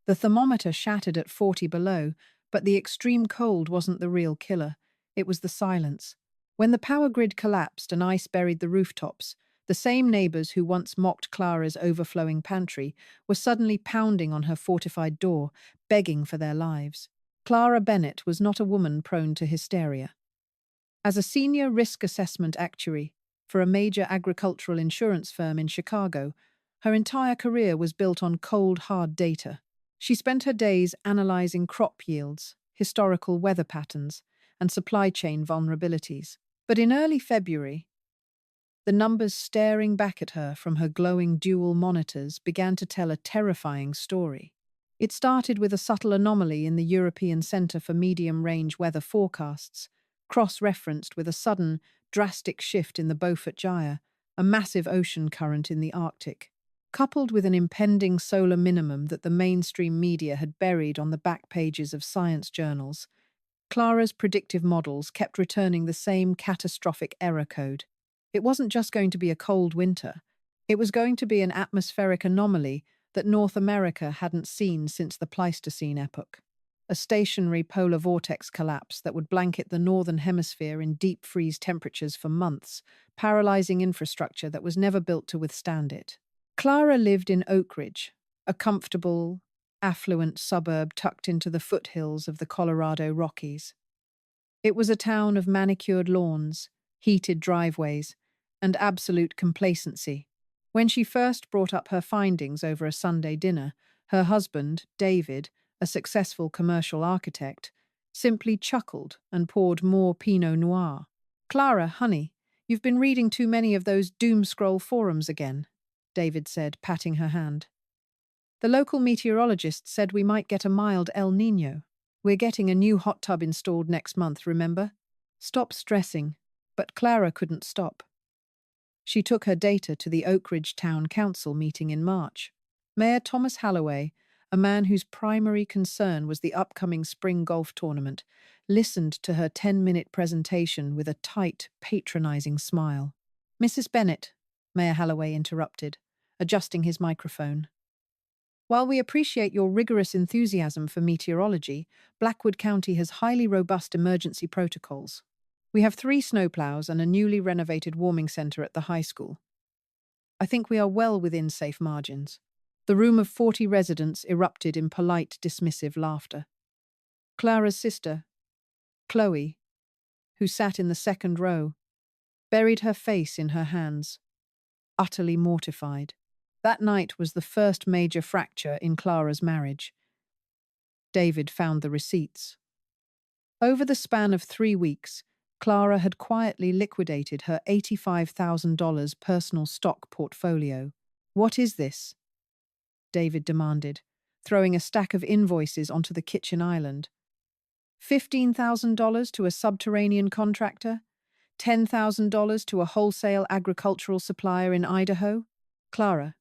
The thermometer shattered at 40 below, but the extreme cold wasn't the real killer. It was the silence. When the power grid collapsed and ice buried the rooftops, the same neighbors who once mocked Clara's overflowing pantry were suddenly pounding on her fortified door, begging for their lives. Clara Bennett was not a woman prone to hysteria. As a senior risk assessment actuary for a major agricultural insurance firm in Chicago, her entire career was built on cold, hard data. She spent her days analyzing crop yields, historical weather patterns, and supply chain vulnerabilities. But in early February, the numbers staring back at her from her glowing dual monitors began to tell a terrifying story. It started with a subtle anomaly in the European Centre for Medium-Range Weather Forecasts, cross-referenced with a sudden, drastic shift in the Beaufort Gyre, a massive ocean current in the Arctic, coupled with an impending solar minimum that the mainstream media had buried on the back pages of science journals. Clara's predictive models kept returning the same catastrophic error code. It wasn't just going to be a cold winter. It was going to be an atmospheric anomaly that North America hadn't seen since the Pleistocene epoch. A stationary polar vortex collapse that would blanket the northern hemisphere in deep freeze temperatures for months, paralyzing infrastructure that was never built to withstand it. Clara lived in Oak Ridge, a comfortable, affluent suburb tucked into the foothills of the Colorado Rockies. It was a town of manicured lawns, heated driveways, and absolute complacency. When she first brought up her findings over a Sunday dinner, her husband, David, a successful commercial architect, simply chuckled and poured more Pinot Noir. "Clara, honey, you've been reading too many of those doom scroll forums again," David said, patting her hand. "The local meteorologist said we might get a mild El Niño. We're getting a new hot tub installed next month, remember? Stop stressing." But Clara couldn't stop. She took her data to the Oak Ridge Town Council meeting in March. Mayor Thomas Halloway, a man whose primary concern was the upcoming spring golf tournament, listened to her 10-minute presentation with a tight, patronizing smile. "Mrs. Bennett," Mayor Halloway interrupted, adjusting his microphone. "While we appreciate your rigorous enthusiasm for meteorology, Blackwood County has highly robust emergency protocols. We have 3 snowplows and a newly renovated warming center at the high school. I think we are well within safe margins." The room of 40 residents erupted in polite, dismissive laughter. Clara's sister, Chloe, who sat in the second row, buried her face in her hands, utterly mortified. That night was the first major fracture in Clara's marriage. David found the receipts. Over the span of 3 weeks, Clara had quietly liquidated her $85,000 personal stock portfolio. "What is this?" David demanded, throwing a stack of invoices onto the kitchen island. $15,000 to a subterranean contractor? $10,000 to a wholesale agricultural supplier in Idaho? "Clara,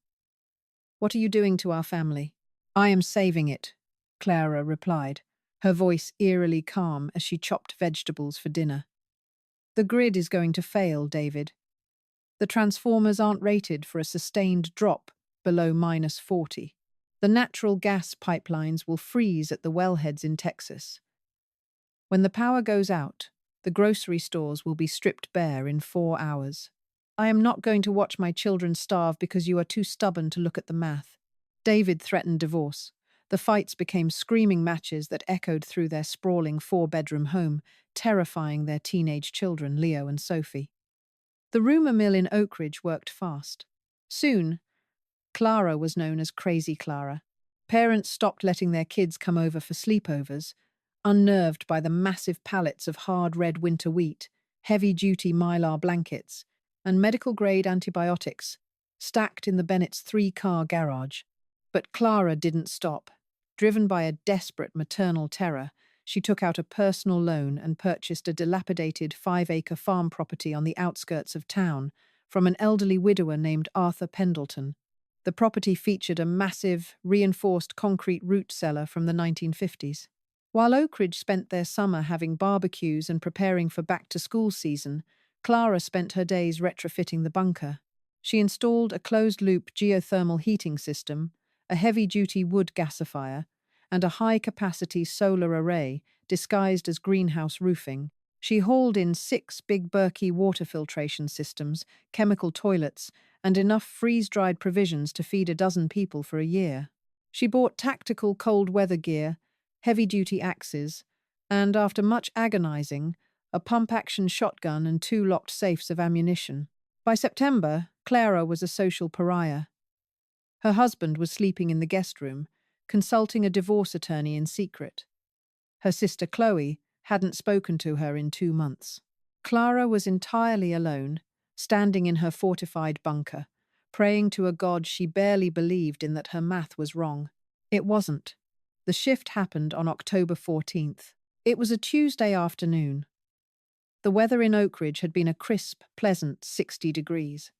what are you doing to our family?" "I am saving it," Clara replied, her voice eerily calm as she chopped vegetables for dinner. "The grid is going to fail, David. The transformers aren't rated for a sustained drop below -40. The natural gas pipelines will freeze at the wellheads in Texas. When the power goes out, the grocery stores will be stripped bare in 4 hours. I am not going to watch my children starve because you are too stubborn to look at the math." David threatened divorce. The fights became screaming matches that echoed through their sprawling 4-bedroom home, terrifying their teenage children, Leo and Sophie. The rumor mill in Oak Ridge worked fast. Soon, Clara was known as Crazy Clara. Parents stopped letting their kids come over for sleepovers, unnerved by the massive pallets of hard red winter wheat, heavy-duty mylar blankets, and medical-grade antibiotics stacked in the Bennett's 3-car garage. But Clara didn't stop. Driven by a desperate maternal terror, she took out a personal loan and purchased a dilapidated 5-acre farm property on the outskirts of town from an elderly widower named Arthur Pendleton. The property featured a massive, reinforced concrete root cellar from the 1950s. While Oak Ridge spent their summer having barbecues and preparing for back-to-school season, Clara spent her days retrofitting the bunker. She installed a closed-loop geothermal heating system, a heavy-duty wood gasifier, and a high-capacity solar array disguised as greenhouse roofing. She hauled in 6 big Berkey water filtration systems, chemical toilets, and enough freeze-dried provisions to feed a dozen people for a year. She bought tactical cold weather gear, heavy-duty axes, and, after much agonizing, a pump-action shotgun and 2 locked safes of ammunition. By September, Clara was a social pariah. Her husband was sleeping in the guest room, consulting a divorce attorney in secret. Her sister Chloe hadn't spoken to her in 2 months. Clara was entirely alone, standing in her fortified bunker, praying to a god she barely believed in that her math was wrong. It wasn't. The shift happened on October 14th. It was a Tuesday afternoon. The weather in Oak Ridge had been a crisp, pleasant 60 degrees.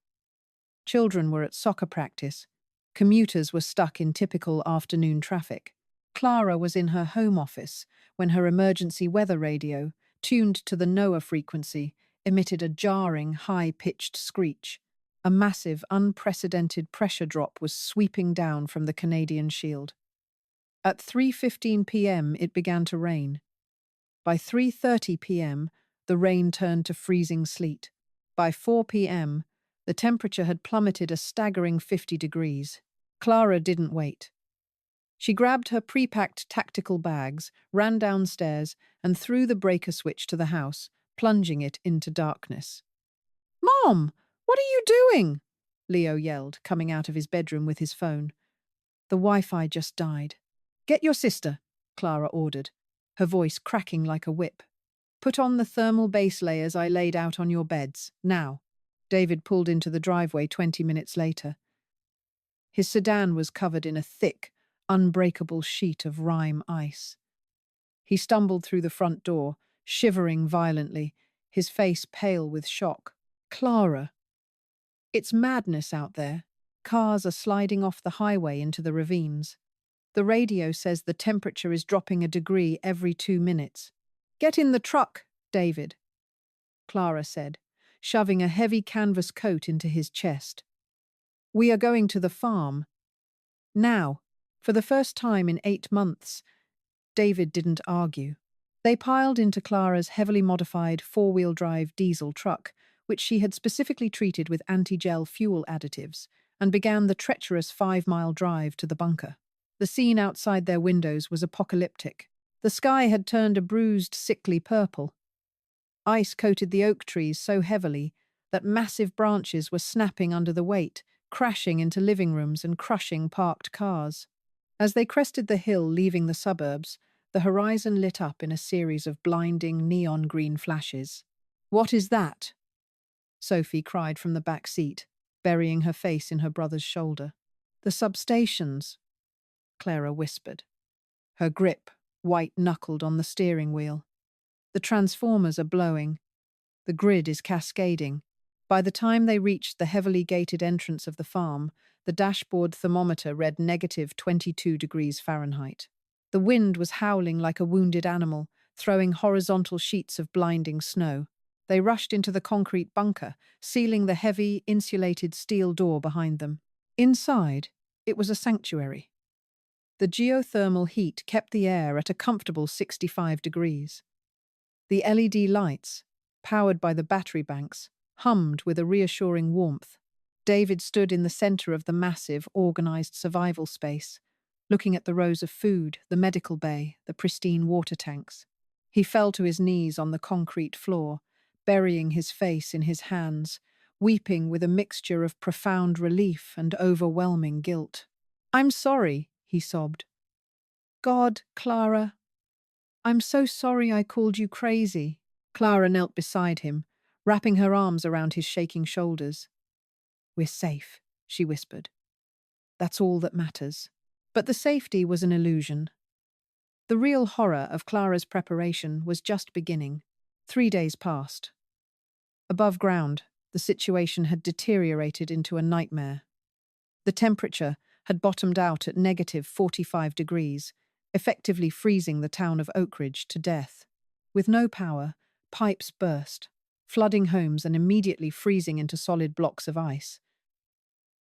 Children were at soccer practice. Commuters were stuck in typical afternoon traffic. Clara was in her home office when her emergency weather radio, tuned to the NOAA frequency, emitted a jarring, high-pitched screech. A massive, unprecedented pressure drop was sweeping down from the Canadian Shield. At 3:15 p.m., it began to rain. By 3:30 p.m., the rain turned to freezing sleet. By 4 p.m., the temperature had plummeted a staggering 50 degrees. Clara didn't wait. She grabbed her pre-packed tactical bags, ran downstairs, and threw the breaker switch to the house, plunging it into darkness. "Mom, what are you doing?" Leo yelled, coming out of his bedroom with his phone. "The Wi-Fi just died." "Get your sister," Clara ordered, her voice cracking like a whip. "Put on the thermal base layers I laid out on your beds, now." David pulled into the driveway 20 minutes later. His sedan was covered in a thick, unbreakable sheet of rime ice. He stumbled through the front door, shivering violently, his face pale with shock. "Clara, it's madness out there. Cars are sliding off the highway into the ravines. The radio says the temperature is dropping a degree every 2 minutes. Get in the truck, David," Clara said, shoving a heavy canvas coat into his chest. "We are going to the farm." Now, for the first time in 8 months, David didn't argue. They piled into Clara's heavily modified 4-wheel drive diesel truck, which she had specifically treated with anti-gel fuel additives, and began the treacherous 5-mile drive to the bunker. The scene outside their windows was apocalyptic. The sky had turned a bruised, sickly purple. Ice coated the oak trees so heavily that massive branches were snapping under the weight, crashing into living rooms and crushing parked cars. As they crested the hill leaving the suburbs, the horizon lit up in a series of blinding neon green flashes. "What is that?" Sophie cried from the back seat, burying her face in her brother's shoulder. "The substations," Clara whispered, her grip white-knuckled on the steering wheel. "The transformers are blowing. The grid is cascading." By the time they reached the heavily gated entrance of the farm, the dashboard thermometer read negative 22 degrees Fahrenheit. The wind was howling like a wounded animal, throwing horizontal sheets of blinding snow. They rushed into the concrete bunker, sealing the heavy, insulated steel door behind them. Inside, it was a sanctuary. The geothermal heat kept the air at a comfortable 65 degrees. The LED lights, powered by the battery banks, hummed with a reassuring warmth. David stood in the center of the massive, organized survival space, looking at the rows of food, the medical bay, the pristine water tanks. He fell to his knees on the concrete floor, burying his face in his hands, weeping with a mixture of profound relief and overwhelming guilt. "I'm sorry," he sobbed. "God, Clara, I'm so sorry I called you crazy." Clara knelt beside him, wrapping her arms around his shaking shoulders. "We're safe," she whispered. "That's all that matters." But the safety was an illusion. The real horror of Clara's preparation was just beginning. 3 days passed. Above ground, the situation had deteriorated into a nightmare. The temperature had bottomed out at negative 45 degrees, effectively freezing the town of Oak Ridge to death. With no power, pipes burst, flooding homes and immediately freezing into solid blocks of ice.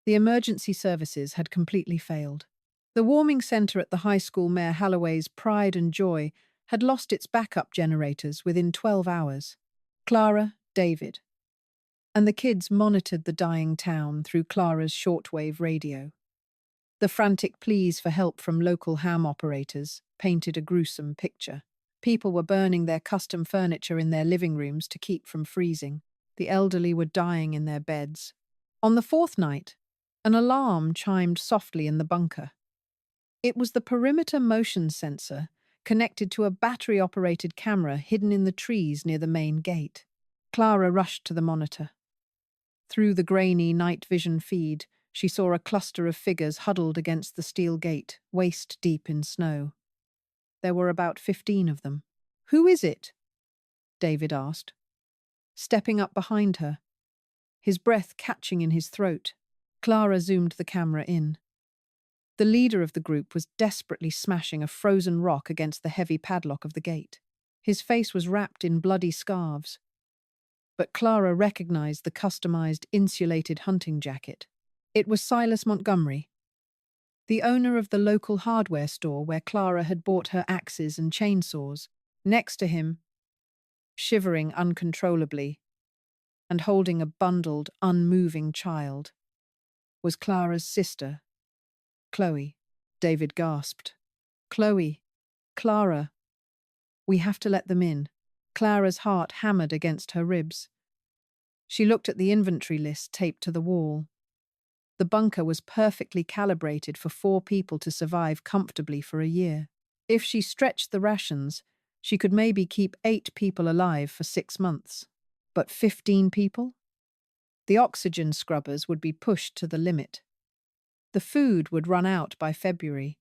The emergency services had completely failed. The warming centre at the high school, Mayor Halloway's pride and joy, had lost its backup generators within 12 hours. Clara, David, and the kids monitored the dying town through Clara's shortwave radio. The frantic pleas for help from local ham operators painted a gruesome picture. People were burning their custom furniture in their living rooms to keep from freezing. The elderly were dying in their beds. On the fourth night, an alarm chimed softly in the bunker. It was the perimeter motion sensor connected to a battery-operated camera hidden in the trees near the main gate. Clara rushed to the monitor. Through the grainy night vision feed, she saw a cluster of figures huddled against the steel gate, waist-deep in snow. There were about 15 of them. "Who is it?" David asked, stepping up behind her, his breath catching in his throat. Clara zoomed the camera in. The leader of the group was desperately smashing a frozen rock against the heavy padlock of the gate. His face was wrapped in bloody scarves. But Clara recognized the customized insulated hunting jacket. It was Silas Montgomery, the owner of the local hardware store where Clara had bought her axes and chainsaws. Next to him, shivering uncontrollably and holding a bundled, unmoving child, was Clara's sister, Chloe. David gasped. "Chloe, Clara, we have to let them in." Clara's heart hammered against her ribs. She looked at the inventory list taped to the wall. The bunker was perfectly calibrated for 4 people to survive comfortably for a year. If she stretched the rations, she could maybe keep 8 people alive for 6 months. But 15 people? The oxygen scrubbers would be pushed to the limit. The food would run out by February.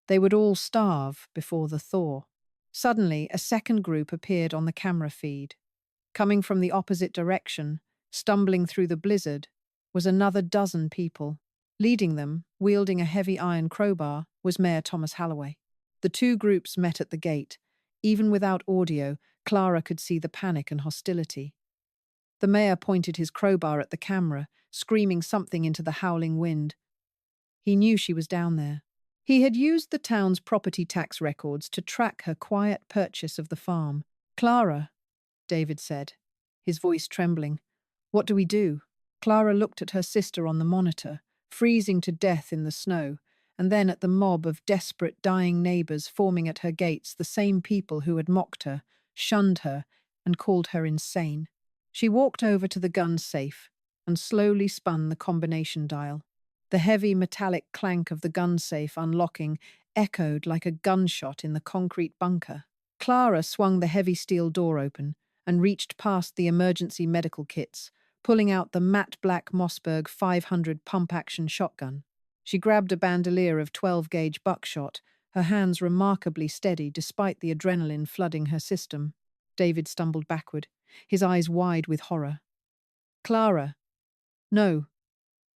They would all starve before the thaw. Suddenly, a second group appeared on the camera feed. Coming from the opposite direction, stumbling through the blizzard, was another dozen people. Leading them, wielding a heavy iron crowbar, was Mayor Thomas Halloway. The 2 groups met at the gate. Even without audio, Clara could see the panic and hostility. The mayor pointed his crowbar at the camera, screaming something into the howling wind. He knew she was down there. He had used the town's property tax records to track her quiet purchase of the farm. "Clara," David said, his voice trembling. "What do we do?" Clara looked at her sister on the monitor, freezing to death in the snow, and then at the mob of desperate, dying neighbors forming at her gates, the same people who had mocked her, shunned her, and called her insane. She walked over to the gun safe and slowly spun the combination dial. The heavy metallic clank of the gun safe unlocking echoed like a gunshot in the concrete bunker. Clara swung the heavy steel door open and reached past the emergency medical kits, pulling out the matte black Mossberg 500 pump-action shotgun. She grabbed a bandolier of 12-gauge buckshot, her hands remarkably steady despite the adrenaline flooding her system. David stumbled backward, his eyes wide with horror. "Clara, no.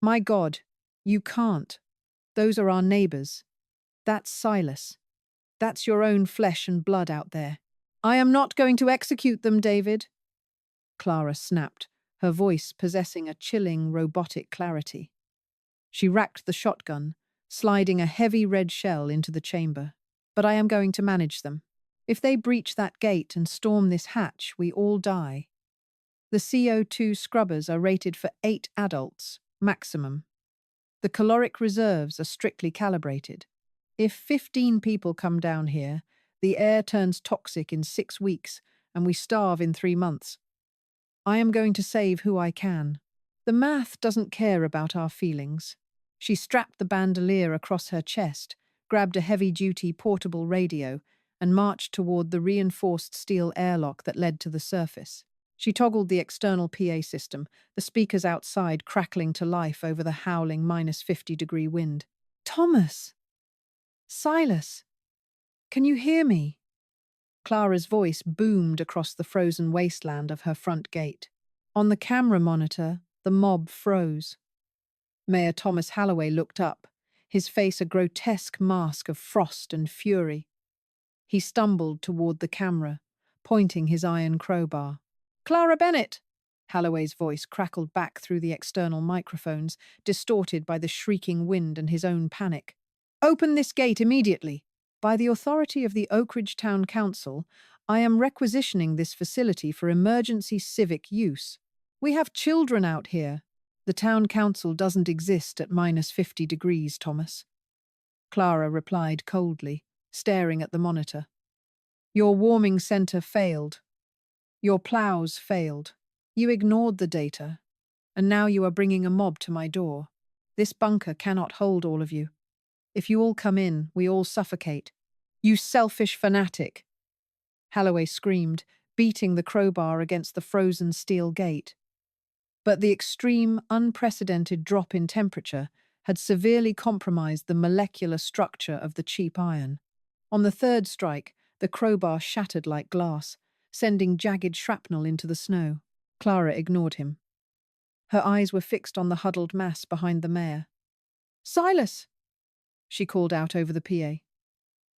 My God, you can't. Those are our neighbors. That's Silas. That's your own flesh and blood out there." "I am not going to execute them, David," Clara snapped, her voice possessing a chilling, robotic clarity. She racked the shotgun, sliding a heavy red shell into the chamber. "But I am going to manage them. If they breach that gate and storm this hatch, we all die. The CO2 scrubbers are rated for 8 adults, maximum. The caloric reserves are strictly calibrated. If 15 people come down here, the air turns toxic in 6 weeks, and we starve in 3 months. I am going to save who I can. The math doesn't care about our feelings." She strapped the bandolier across her chest, grabbed a heavy-duty portable radio, and marched toward the reinforced steel airlock that led to the surface. She toggled the external PA system, the speakers outside crackling to life over the howling -50-degree wind. "Thomas! Silas! Can you hear me?" Clara's voice boomed across the frozen wasteland of her front gate. On the camera monitor, the mob froze. Mayor Thomas Halloway looked up, his face a grotesque mask of frost and fury. He stumbled toward the camera, pointing his iron crowbar. "Clara Bennett!" Halloway's voice crackled back through the external microphones, distorted by the shrieking wind and his own panic. Open this gate immediately. By the authority of the Oak Ridge Town Council, I am requisitioning this facility for emergency civic use. We have children out here. The town council doesn't exist at -50 degrees, Thomas. Clara replied coldly, staring at the monitor. Your warming center failed. Your plows failed. You ignored the data, and now you are bringing a mob to my door. This bunker cannot hold all of you. If you all come in, we all suffocate. You selfish fanatic! Holloway screamed, beating the crowbar against the frozen steel gate. But the extreme, unprecedented drop in temperature had severely compromised the molecular structure of the cheap iron. On the third strike, the crowbar shattered like glass, sending jagged shrapnel into the snow. Clara ignored him. Her eyes were fixed on the huddled mass behind the mayor. Silas! She called out over the PA.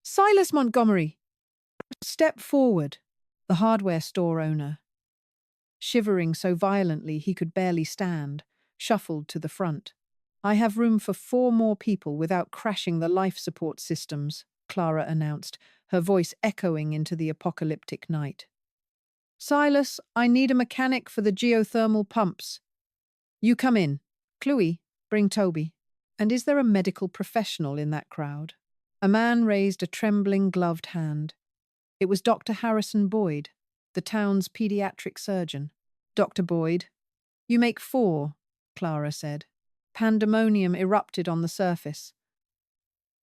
Silas Montgomery! Step forward. The hardware store owner, shivering so violently he could barely stand, shuffled to the front. I have room for 4 more people without crashing the life support systems, Clara announced, her voice echoing into the apocalyptic night. Silas, I need a mechanic for the geothermal pumps. You come in. Chloe, bring Toby. And is there a medical professional in that crowd? A man raised a trembling, gloved hand. It was Dr. Harrison Boyd, the town's pediatric surgeon. Dr. Boyd, you make 4, Clara said. Pandemonium erupted on the surface.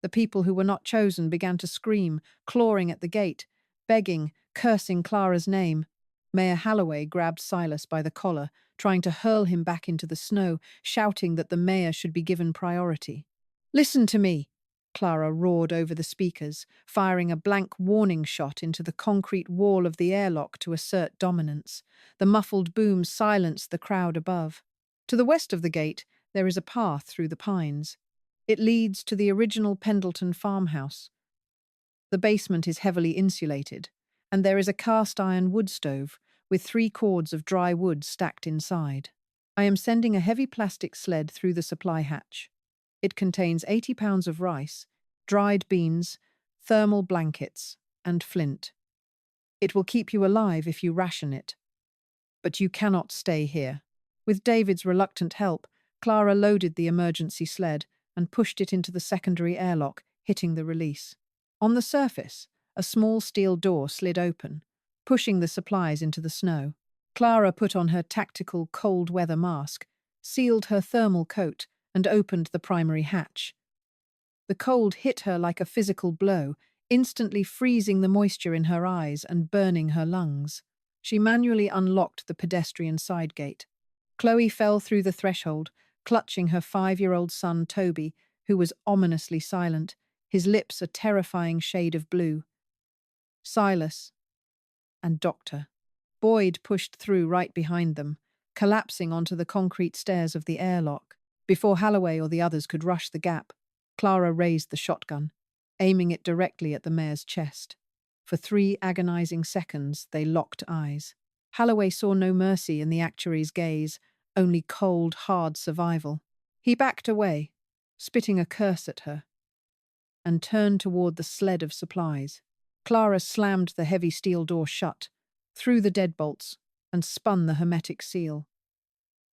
The people who were not chosen began to scream, clawing at the gate, begging, cursing Clara's name. Mayor Holloway grabbed Silas by the collar, trying to hurl him back into the snow, shouting that the mayor should be given priority. Listen to me, Clara roared over the speakers, firing a blank warning shot into the concrete wall of the airlock to assert dominance. The muffled boom silenced the crowd above. To the west of the gate, there is a path through the pines. It leads to the original Pendleton farmhouse. The basement is heavily insulated, and there is a cast-iron wood stove with 3 cords of dry wood stacked inside. I am sending a heavy plastic sled through the supply hatch. It contains 80 pounds of rice, dried beans, thermal blankets, and flint. It will keep you alive if you ration it. But you cannot stay here. With David's reluctant help, Clara loaded the emergency sled and pushed it into the secondary airlock, hitting the release. On the surface, a small steel door slid open, pushing the supplies into the snow. Clara put on her tactical cold-weather mask, sealed her thermal coat, and opened the primary hatch. The cold hit her like a physical blow, instantly freezing the moisture in her eyes and burning her lungs. She manually unlocked the pedestrian side gate. Chloe fell through the threshold, clutching her 5-year-old son Toby, who was ominously silent, his lips a terrifying shade of blue. Silas and Dr. Boyd pushed through right behind them, collapsing onto the concrete stairs of the airlock. Before Holloway or the others could rush the gap, Clara raised the shotgun, aiming it directly at the mayor's chest. For 3 agonizing seconds, they locked eyes. Holloway saw no mercy in the actuary's gaze, only cold, hard survival. He backed away, spitting a curse at her, and turned toward the sled of supplies. Clara slammed the heavy steel door shut, threw the deadbolts, and spun the hermetic seal.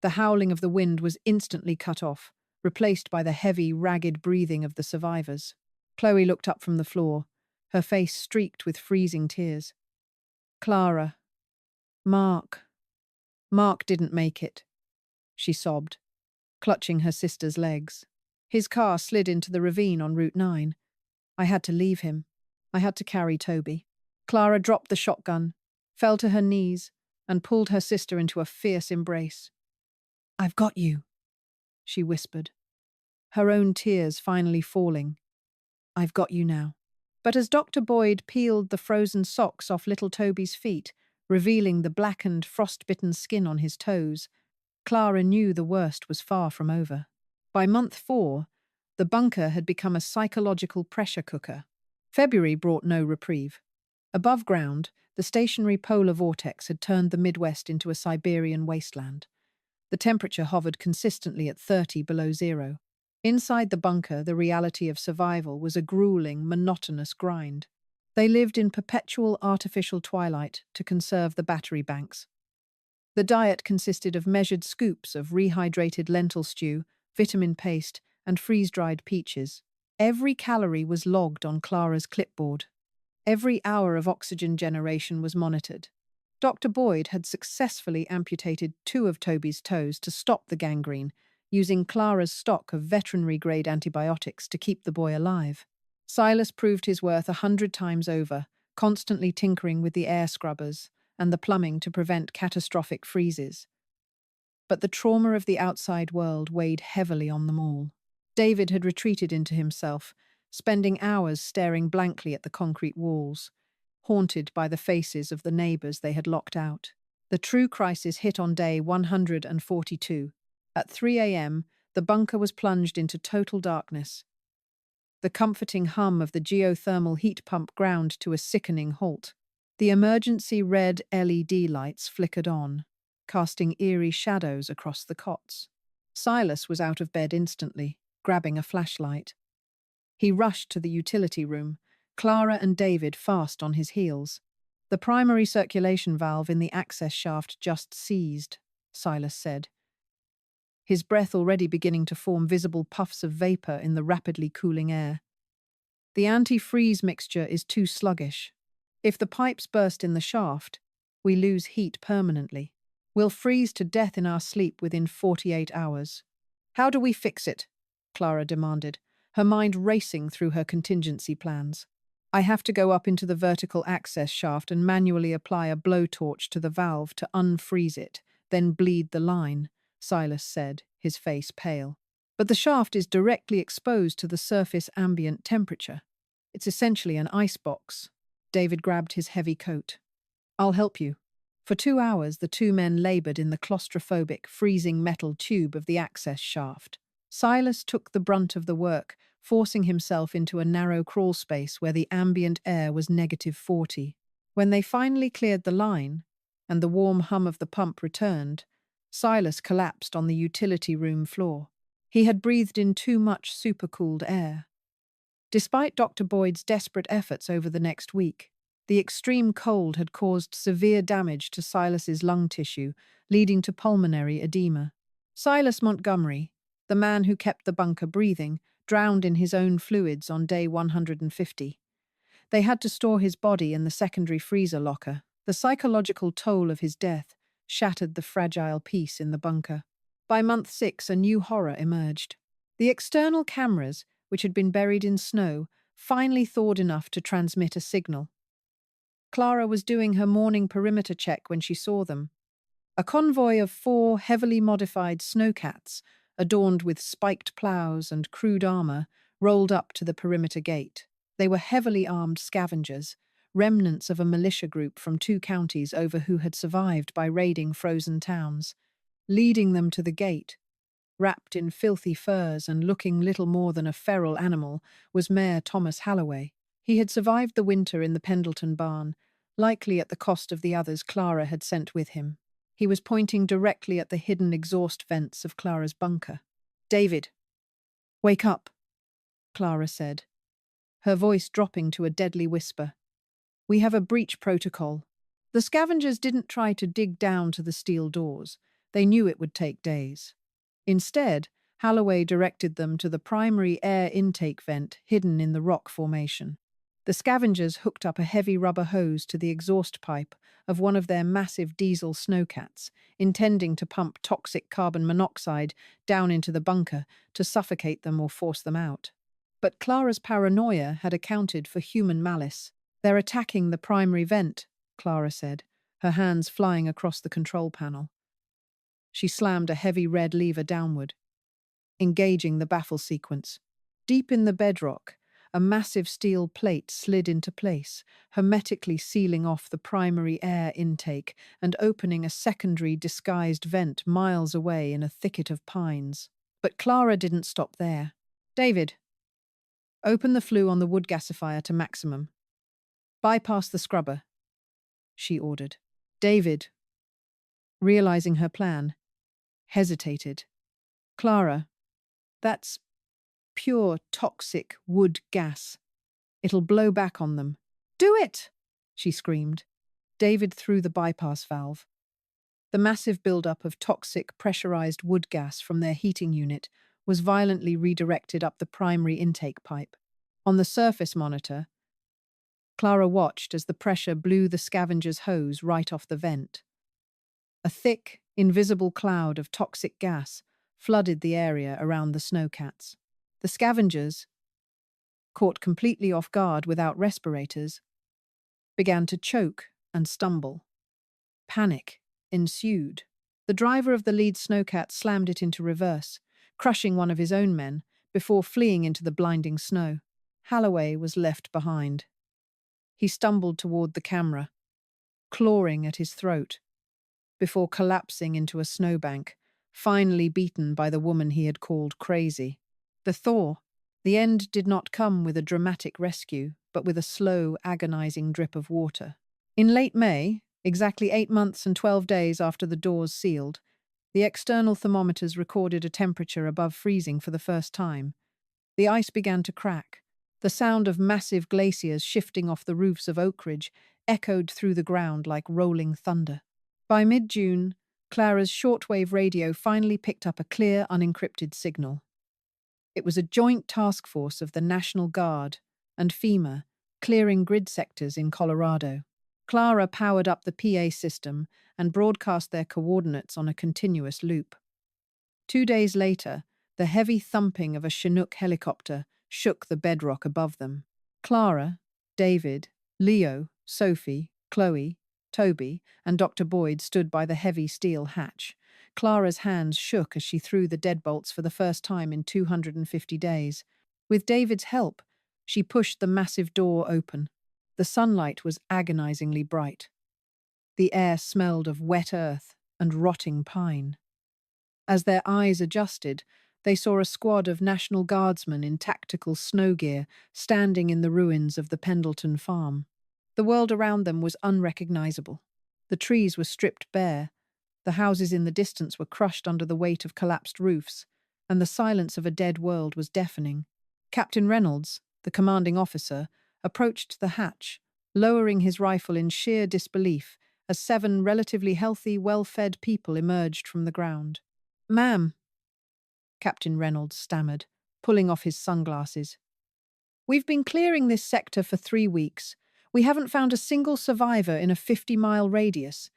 The howling of the wind was instantly cut off, replaced by the heavy, ragged breathing of the survivors. Chloe looked up from the floor, her face streaked with freezing tears. Clara. Mark didn't make it, she sobbed, clutching her sister's legs. His car slid into the ravine on Route 9. I had to leave him. I had to carry Toby. Clara dropped the shotgun, fell to her knees, and pulled her sister into a fierce embrace. I've got you, she whispered, her own tears finally falling. I've got you now. But as Dr. Boyd peeled the frozen socks off little Toby's feet, revealing the blackened, frost-bitten skin on his toes, Clara knew the worst was far from over. By month 4, the bunker had become a psychological pressure cooker. February brought no reprieve. Above ground, the stationary polar vortex had turned the Midwest into a Siberian wasteland. The temperature hovered consistently at 30 below zero. Inside the bunker, the reality of survival was a grueling, monotonous grind. They lived in perpetual artificial twilight to conserve the battery banks. The diet consisted of measured scoops of rehydrated lentil stew, vitamin paste, and freeze-dried peaches. Every calorie was logged on Clara's clipboard. Every hour of oxygen generation was monitored. Dr. Boyd had successfully amputated 2 of Toby's toes to stop the gangrene, using Clara's stock of veterinary-grade antibiotics to keep the boy alive. Silas proved his worth 100 times over, constantly tinkering with the air scrubbers and the plumbing to prevent catastrophic freezes. But the trauma of the outside world weighed heavily on them all. David had retreated into himself, spending hours staring blankly at the concrete walls, haunted by the faces of the neighbors they had locked out. The true crisis hit on day 142. At 3 a.m., the bunker was plunged into total darkness. The comforting hum of the geothermal heat pump ground to a sickening halt. The emergency red LED lights flickered on, casting eerie shadows across the cots. Silas was out of bed instantly, grabbing a flashlight. He rushed to the utility room, Clara and David fast on his heels. The primary circulation valve in the access shaft just seized, Silas said, his breath already beginning to form visible puffs of vapor in the rapidly cooling air. The anti-freeze mixture is too sluggish. If the pipes burst in the shaft, we lose heat permanently. We'll freeze to death in our sleep within 48 hours. How do we fix it? Clara demanded, her mind racing through her contingency plans. I have to go up into the vertical access shaft and manually apply a blowtorch to the valve to unfreeze it, then bleed the line, Silas said, his face pale. But the shaft is directly exposed to the surface ambient temperature. It's essentially an icebox. David grabbed his heavy coat. I'll help you. For 2 hours, the two men labored in the claustrophobic, freezing metal tube of the access shaft. Silas took the brunt of the work, forcing himself into a narrow crawl space where the ambient air was -40. When they finally cleared the line, and the warm hum of the pump returned, Silas collapsed on the utility room floor. He had breathed in too much supercooled air. Despite Dr. Boyd's desperate efforts over the next week, the extreme cold had caused severe damage to Silas's lung tissue, leading to pulmonary edema. Silas Montgomery, the man who kept the bunker breathing, drowned in his own fluids on day 150. They had to store his body in the secondary freezer locker. The psychological toll of his death shattered the fragile peace in the bunker. By month 6, a new horror emerged. The external cameras, which had been buried in snow, finally thawed enough to transmit a signal. Clara was doing her morning perimeter check when she saw them. A convoy of 4 heavily modified snowcats, adorned with spiked plows and crude armor, rolled up to the perimeter gate. They were heavily armed scavengers, remnants of a militia group from 2 counties over who had survived by raiding frozen towns. Leading them to the gate, wrapped in filthy furs and looking little more than a feral animal, was Mayor Thomas Halloway. He had survived the winter in the Pendleton barn, likely at the cost of the others Clara had sent with him. He was pointing directly at the hidden exhaust vents of Clara's bunker. David, wake up, Clara said, her voice dropping to a deadly whisper. We have a breach protocol. The scavengers didn't try to dig down to the steel doors. They knew it would take days. Instead, Halloway directed them to the primary air intake vent hidden in the rock formation. The scavengers hooked up a heavy rubber hose to the exhaust pipe of one of their massive diesel snowcats, intending to pump toxic carbon monoxide down into the bunker to suffocate them or force them out. But Clara's paranoia had accounted for human malice. They're attacking the primary vent, Clara said, her hands flying across the control panel. She slammed a heavy red lever downward, engaging the baffle sequence. Deep in the bedrock, a massive steel plate slid into place, hermetically sealing off the primary air intake and opening a secondary disguised vent miles away in a thicket of pines. But Clara didn't stop there. David, open the flue on the wood gasifier to maximum. Bypass the scrubber, she ordered. David, realizing her plan, hesitated. Clara, that's pure, toxic wood gas. It'll blow back on them. Do it! She screamed. David threw the bypass valve. The massive buildup of toxic, pressurized wood gas from their heating unit was violently redirected up the primary intake pipe. On the surface monitor, Clara watched as the pressure blew the scavenger's hose right off the vent. A thick, invisible cloud of toxic gas flooded the area around the snowcats. The scavengers, caught completely off guard without respirators, began to choke and stumble. Panic ensued. The driver of the lead snowcat slammed it into reverse, crushing one of his own men before fleeing into the blinding snow. Holloway was left behind. He stumbled toward the camera, clawing at his throat, before collapsing into a snowbank, finally beaten by the woman he had called crazy. The end did not come with a dramatic rescue, but with a slow, agonizing drip of water. In late May, exactly 8 months and 12 days after the doors sealed, the external thermometers recorded a temperature above freezing for the first time. The ice began to crack. The sound of massive glaciers shifting off the roofs of Oak Ridge echoed through the ground like rolling thunder. By mid-June, Clara's shortwave radio finally picked up a clear, unencrypted signal. It was a joint task force of the National Guard and FEMA clearing grid sectors in Colorado. Clara powered up the PA system and broadcast their coordinates on a continuous loop. 2 days later, the heavy thumping of a Chinook helicopter shook the bedrock above them. Clara, David, Leo, Sophie, Chloe, Toby, and Dr. Boyd stood by the heavy steel hatch. Clara's hands shook as she threw the deadbolts for the first time in 250 days. With David's help, she pushed the massive door open. The sunlight was agonizingly bright. The air smelled of wet earth and rotting pine. As their eyes adjusted, they saw a squad of National Guardsmen in tactical snow gear standing in the ruins of the Pendleton farm. The world around them was unrecognizable. The trees were stripped bare, the houses in the distance were crushed under the weight of collapsed roofs, and the silence of a dead world was deafening. Captain Reynolds, the commanding officer, approached the hatch, lowering his rifle in sheer disbelief as 7 relatively healthy, well-fed people emerged from the ground. "Ma'am," Captain Reynolds stammered, pulling off his sunglasses. "We've been clearing this sector for 3 weeks. We haven't found a single survivor in a 50-mile radius."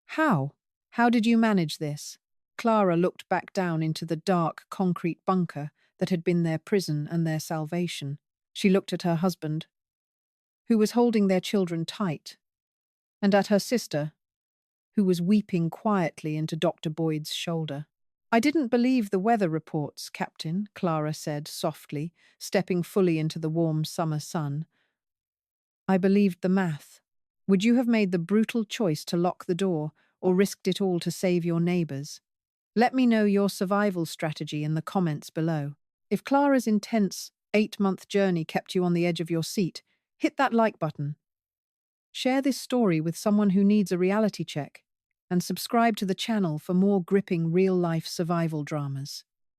"How? How did you manage this?" Clara looked back down into the dark, concrete bunker that had been their prison and their salvation. She looked at her husband, who was holding their children tight, and at her sister, who was weeping quietly into Dr. Boyd's shoulder. "I didn't believe the weather reports, Captain," Clara said softly, stepping fully into the warm summer sun. "I believed the math. Would you have made the brutal choice to lock the door or risked it all to save your neighbors? Let me know your survival strategy in the comments below. If Clara's intense 8-month journey kept you on the edge of your seat, hit that like button. Share this story with someone who needs a reality check, and subscribe to the channel for more gripping real-life survival dramas.